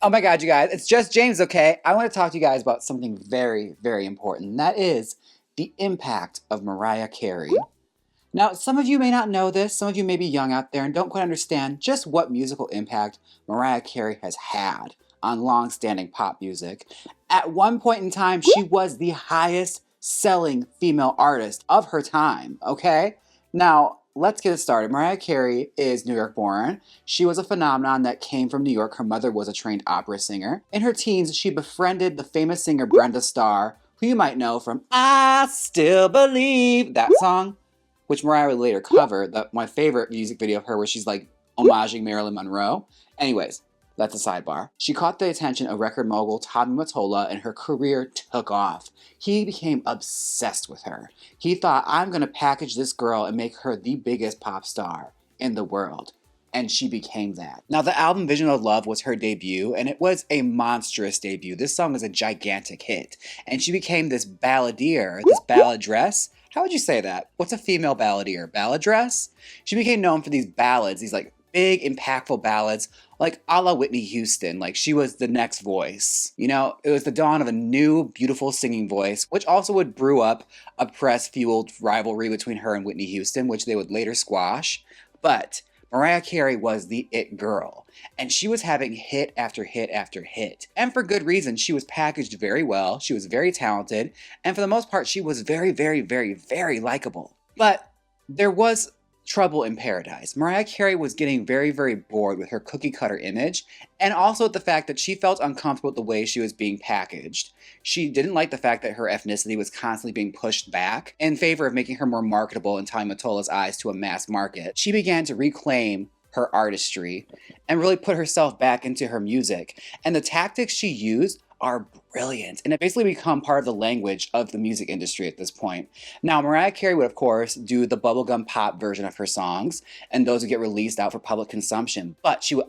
Oh my God, you guys, it's just James, okay? I want to talk to you guys about something very, very important. And that is the impact of Mariah Carey. Now, some of you may not know this, some of you may be young out there and don't quite understand just what musical impact Mariah Carey has had on long-standing pop music. At one point in time, she was the highest selling female artist of her time, okay? Now, let's get it started. Mariah Carey is New York born. She was a phenomenon that came from New York. Her mother was a trained opera singer. In her teens, she befriended the famous singer Brenda Starr, who you might know from I Still Believe, that song, which Mariah would later cover. My favorite music video of her where she's like homaging Marilyn Monroe. Anyways, that's a sidebar. She caught the attention of record mogul Tommy Mottola and her career took off. He became obsessed with her. He thought, I'm going to package this girl and make her the biggest pop star in the world. And she became that. Now, the album Vision of Love was her debut, and it was a monstrous debut. This song was a gigantic hit. And she became this balladeer, this balladress. How would you say that? What's a female balladeer? Balladress? She became known for these ballads, these like big, impactful ballads, like a la Whitney Houston. Like she was the next voice. You know, it was the dawn of a new, beautiful singing voice, which also would brew up a press-fueled rivalry between her and Whitney Houston, which they would later squash. But Mariah Carey was the it girl, and she was having hit after hit after hit. And for good reason. She was packaged very well, she was very talented, and for the most part, she was very, very, very, very likable. But there was trouble in paradise. Mariah Carey was getting very, very bored with her cookie cutter image, and also with the fact that she felt uncomfortable with the way she was being packaged. She didn't like the fact that her ethnicity was constantly being pushed back in favor of making her more marketable in Tommy Mottola's eyes to a mass market. She began to reclaim her artistry and really put herself back into her music. And the tactics she used are brilliant, and it basically become part of the language of the music industry at this point. Now, Mariah Carey would, of course, do the bubblegum pop version of her songs, and those would get released out for public consumption, but she would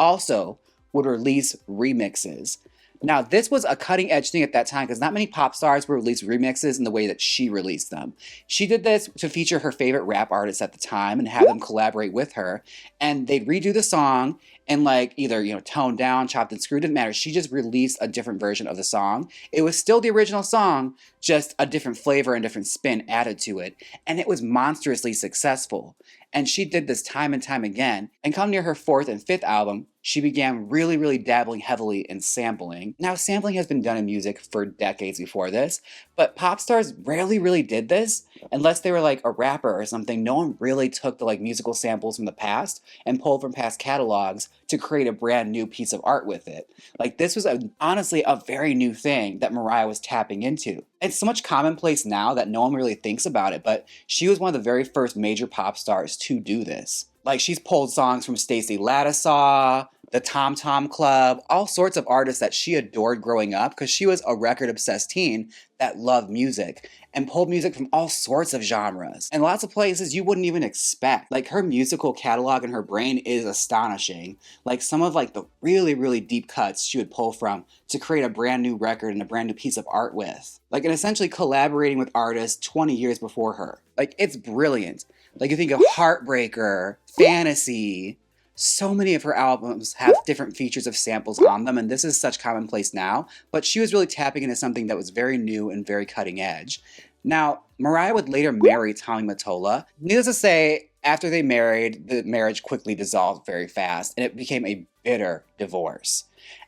release remixes. Now, this was a cutting-edge thing at that time because not many pop stars would release remixes in the way that she released them. She did this to feature her favorite rap artists at the time and have them collaborate with her, and they'd redo the song and like either, toned down, chopped and screwed, didn't matter. She just released a different version of the song. It was still the original song, just a different flavor and different spin added to it, and it was monstrously successful. And she did this time and time again, and come near her fourth and fifth album, she began really, really dabbling heavily in sampling. Now, sampling has been done in music for decades before this, but pop stars rarely really did this unless they were like a rapper or something. No one really took the like musical samples from the past and pulled from past catalogs to create a brand new piece of art with it. Like this was honestly a very new thing that Mariah was tapping into. It's so much commonplace now that no one really thinks about it, but she was one of the very first major pop stars to do this. Like she's pulled songs from Stacey Lattisaw, the Tom Tom Club, all sorts of artists that she adored growing up because she was a record-obsessed teen that loved music and pulled music from all sorts of genres and lots of places you wouldn't even expect. Like her musical catalog in her brain is astonishing. Like some of like the really, really deep cuts she would pull from to create a brand new record and a brand new piece of art with. Like and essentially collaborating with artists 20 years before her. Like it's brilliant. Like you think of Heartbreaker, Fantasy, so many of her albums have different features of samples on them, and this is such commonplace now, but she was really tapping into something that was very new and very cutting edge. Now, Mariah would later marry Tommy Mottola. Needless to say, after they married, the marriage quickly dissolved very fast, and it became a bitter divorce.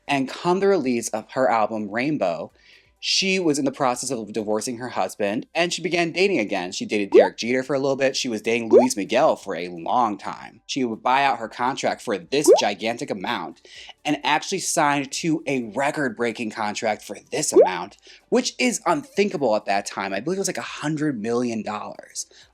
And come the release of her album, Rainbow, she was in the process of divorcing her husband, and she began dating again. She dated Derek Jeter for a little bit. She was dating Luis Miguel for a long time. She would buy out her contract for this gigantic amount and actually signed to a record-breaking contract for this amount, which is unthinkable at that time. I believe it was like $100 million.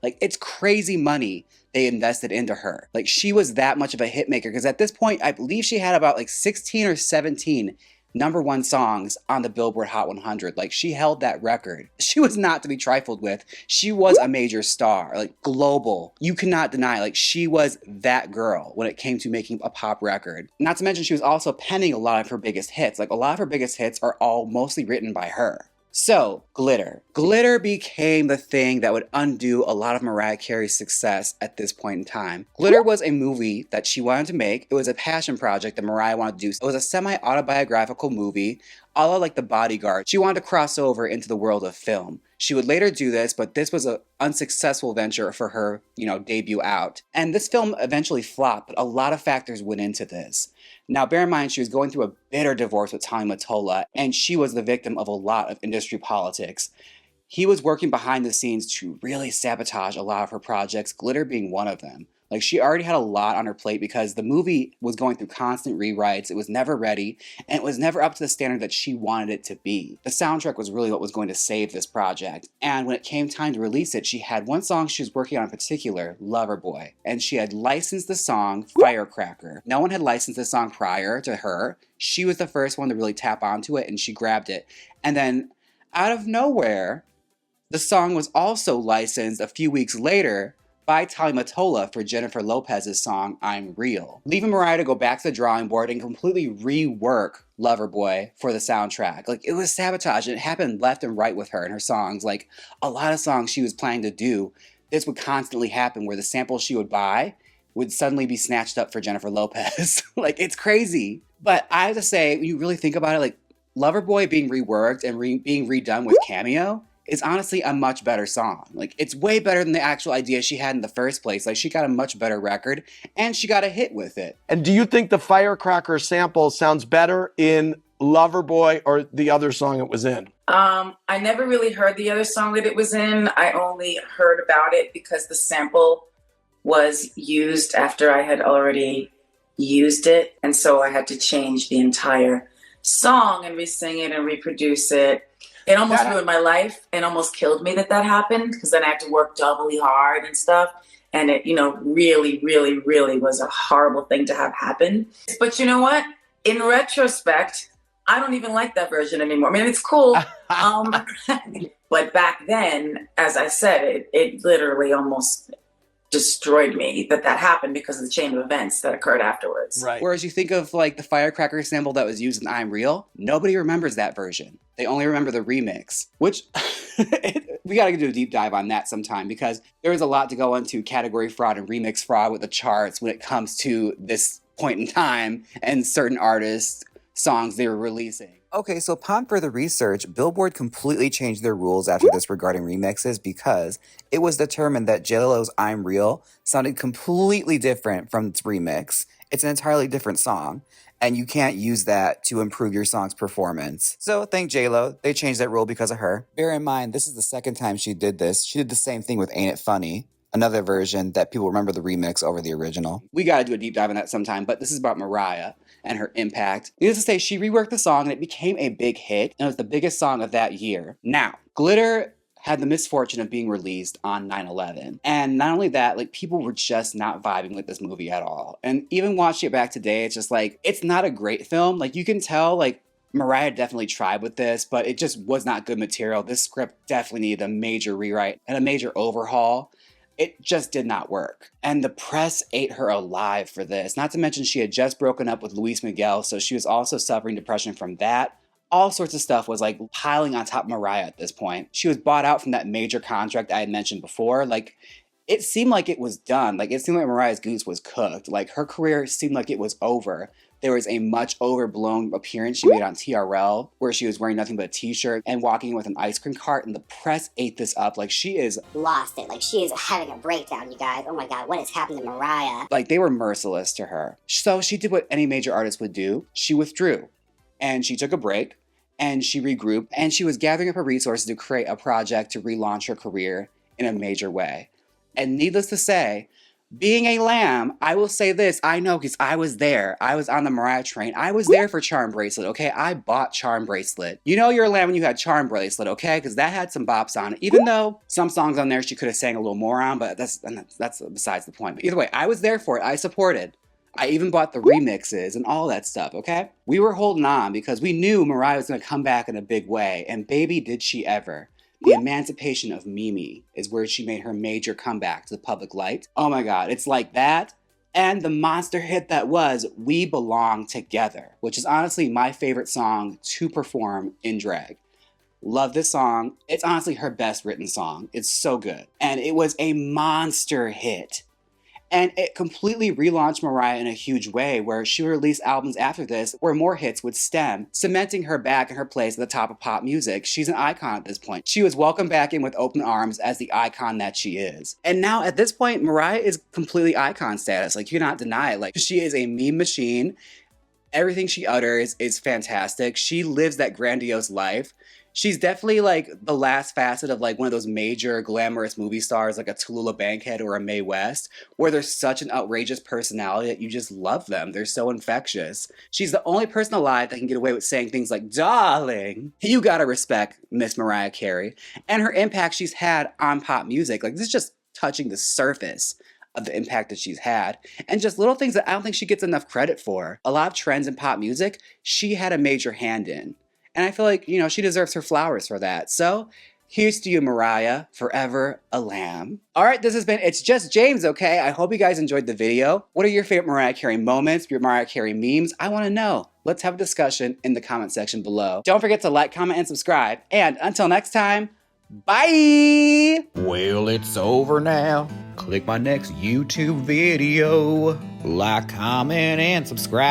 Like, it's crazy money they invested into her. Like, she was that much of a hit maker, because at this point, I believe she had about like 16 or 17 #1 songs on the Billboard Hot 100. Like, she held that record. She was not to be trifled with. She was a major star, like global. You cannot deny, like, she was that girl when it came to making a pop record. Not to mention, she was also penning a lot of her biggest hits. Like, a lot of her biggest hits are all mostly written by her. So, Glitter. Glitter became the thing that would undo a lot of Mariah Carey's success at this point in time. Glitter was a movie that she wanted to make. It was a passion project that Mariah wanted to do. It was a semi-autobiographical movie, a la like The Bodyguard. She wanted to cross over into the world of film. She would later do this, but this was an unsuccessful venture for her, debut out. And this film eventually flopped, but a lot of factors went into this. Now, bear in mind, she was going through a bitter divorce with Tommy Mottola, and she was the victim of a lot of industry politics. He was working behind the scenes to really sabotage a lot of her projects, Glitter being one of them. Like, she already had a lot on her plate because the movie was going through constant rewrites, it was never ready, and it was never up to the standard that she wanted it to be. The soundtrack was really what was going to save this project, and when it came time to release it, she had one song she was working on in particular, Loverboy, and she had licensed the song Firecracker. No one had licensed this song prior to her. She was the first one to really tap onto it, and she grabbed it. And then, out of nowhere, the song was also licensed a few weeks later by Tommy Mottola for Jennifer Lopez's song I'm Real, leaving Mariah to go back to the drawing board and completely rework Loverboy for the soundtrack. Like, it was sabotage, and it happened left and right with her and her songs. Like, a lot of songs she was planning to do, this would constantly happen where the samples she would buy would suddenly be snatched up for Jennifer Lopez. Like, it's crazy. But I have to say, when you really think about it, like, Loverboy being reworked and being redone with Cameo is honestly a much better song. Like, it's way better than the actual idea she had in the first place. Like, she got a much better record, and she got a hit with it. And do you think the Firecracker sample sounds better in Loverboy or the other song it was in? I never really heard the other song that it was in. I only heard about it because the sample was used after I had already used it. And so I had to change the entire song and re-sing it and reproduce it. It almost ruined my life and almost killed me that happened, because then I had to work doubly hard and stuff. And it, really, really, really was a horrible thing to have happen. But you know what? In retrospect, I don't even like that version anymore. I mean, it's cool. But back then, as I said, it literally almost destroyed me that happened because of the chain of events that occurred afterwards. Right. Whereas you think of like the Firecracker sample that was used in I'm Real, nobody remembers that version. They only remember the remix, which we got to do a deep dive on that sometime, because there is a lot to go into category fraud and remix fraud with the charts when it comes to this point in time and certain artists' songs they were releasing. Okay, so upon further research, Billboard completely changed their rules after this regarding remixes, because it was determined that J.Lo's I'm Real sounded completely different from its remix. It's an entirely different song, and you can't use that to improve your song's performance. So thank J.Lo, they changed that rule because of her. Bear in mind, this is the second time she did this. She did the same thing with Ain't It Funny, another version that people remember the remix over the original. We gotta do a deep dive on that sometime, but this is about Mariah and her impact. Needless to say, she reworked the song and it became a big hit, and it was the biggest song of that year. Now, Glitter had the misfortune of being released on 9/11. And not only that, like, people were just not vibing with this movie at all. And even watching it back today, it's just like, it's not a great film. Like, you can tell, like, Mariah definitely tried with this, but it just was not good material. This script definitely needed a major rewrite and a major overhaul. It just did not work. And the press ate her alive for this. Not to mention she had just broken up with Luis Miguel, so she was also suffering depression from that. All sorts of stuff was like piling on top of Mariah at this point. She was bought out from that major contract I had mentioned before. Like, it seemed like it was done. Like, it seemed like Mariah's goose was cooked. Like, her career seemed like it was over. There was a much overblown appearance she made on TRL where she was wearing nothing but a t-shirt and walking with an ice cream cart, and the press ate this up. Like, she is lost it. Like, she is having a breakdown, you guys. Oh my god, what is happening to Mariah? Like, they were merciless to her. So she did what any major artist would do. She withdrew, and she took a break, and she regrouped, and she was gathering up her resources to create a project to relaunch her career in a major way. And needless to say, being a lamb, I will say this, I know, because I was there. I was on the Mariah train. I was there for Charm Bracelet, okay? I bought Charm Bracelet. You know you're a lamb when you had Charm Bracelet, okay? Because that had some bops on it. Even though some songs on there she could have sang a little more on, but that's besides the point. But either way, I was there for it. I supported. I even bought the remixes and all that stuff, okay? We were holding on because we knew Mariah was going to come back in a big way, and baby, did she ever. The Emancipation of Mimi is where she made her major comeback to the public light. Oh my god, it's like that. And the monster hit that was We Belong Together, which is honestly my favorite song to perform in drag. Love this song. It's honestly her best written song. It's so good. And it was a monster hit. And it completely relaunched Mariah in a huge way, where she would release albums after this where more hits would stem, cementing her back in her place at the top of pop music. She's an icon at this point. She was welcomed back in with open arms as the icon that she is. And now at this point, Mariah is completely icon status. Like, you cannot deny it. Like, she is a meme machine. Everything she utters is fantastic. She lives that grandiose life. She's definitely like the last facet of like one of those major glamorous movie stars like a Tallulah Bankhead or a Mae West, where they're such an outrageous personality that you just love them. They're so infectious. She's the only person alive that can get away with saying things like, darling. You gotta respect Miss Mariah Carey and her impact she's had on pop music. Like, this is just touching the surface of the impact that she's had, and just little things that I don't think she gets enough credit for. A lot of trends in pop music, she had a major hand in. And I feel like, you know, she deserves her flowers for that. So, here's to you, Mariah, forever a lamb. All right, this has been It's Just James, okay? I hope you guys enjoyed the video. What are your favorite Mariah Carey moments, your Mariah Carey memes? I want to know. Let's have a discussion in the comment section below. Don't forget to like, comment, and subscribe. And until next time, bye! Well, it's over now. Click my next YouTube video. Like, comment, and subscribe.